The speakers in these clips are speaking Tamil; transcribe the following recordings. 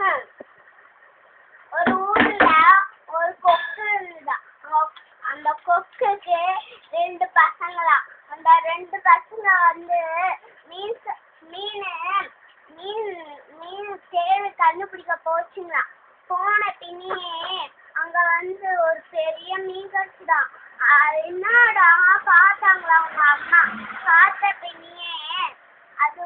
ஹம். ஒரு ஊர்ல ஒரு கொக்கு இருந்துதான். அந்த கொக்குக்கு 2 பசங்களாம். அந்த 2 பசங்க மீன் மீன் மீன் மீன் தேவை கண்டுபிடிக்க போச்சுங்களாம். போன பின்னியே அங்க ஒரு பெரிய மீன் கடிச்சுதான். என்னடா பார்த்தாங்களா அவங்க அம்மா. பார்த்த பின்னியே அது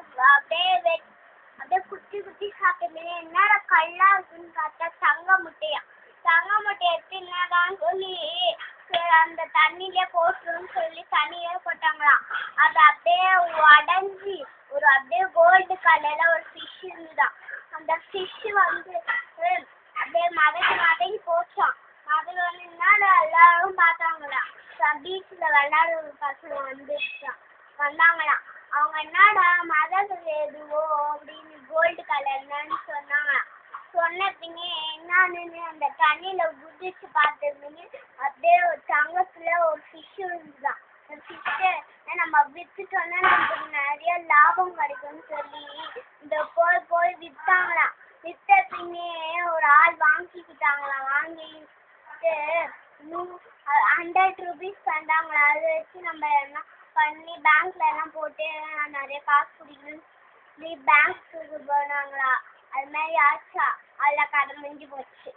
அப்படியே குத்தி குத்தி சாப்பிட்டு என்னடா கல்லா இருக்குன்னு பார்த்தா தங்க முட்டையா. தங்க முட்டை எடுத்து என்னடான்னு சொல்லி அந்த தண்ணியிலே போட்டுருன்னு சொல்லி தண்ணியே போட்டாங்களாம். அது அப்படியே உடஞ்சி அப்படியே கோல்டு கலர்ல ஒரு ஃபிஷ் இருந்துதான். அந்த ஃபிஷ் அப்படியே மதங்கி போச்சான். அதுல என்னடா எல்லாரும் பார்த்தாங்களாம். பீச்சில் விளையாடுற பசங்க வந்தாங்களாம். அவங்க என்னடா மதகுது எதுவோ அப்படின்னு கோல்டு கலர்லன்னு சொன்னாங்களாம். சொன்ன பின்னே என்னன்னு அந்த தண்ணியில குதிச்சு பார்த்ததுன்னு அப்படியே ஒரு தங்கத்துல ஒரு ஃபிஷ் இருந்துதான். அந்த ஃபிஷ்ஷை நம்ம வித்துட்டோன்னா நமக்கு நிறைய லாபம் கிடைக்கும்னு சொல்லி இந்த போய் வித்தாங்களாம். வித்த பின்னே ஒரு ஆள் வாங்கிக்கிட்டாங்களாம். வாங்கிட்டு 100 ரூபீஸ் தந்தாங்களா. அதை வச்சு நம்ம என்ன பண்ணி பேங்க்ல எல்லாம் போட்டு நிறைய காசு பிடிக்கணும்னு பேங்க்கு போனாங்களா. அது மாதிரி ஆச்சா. அதில் கதை முடிஞ்சு போச்சு.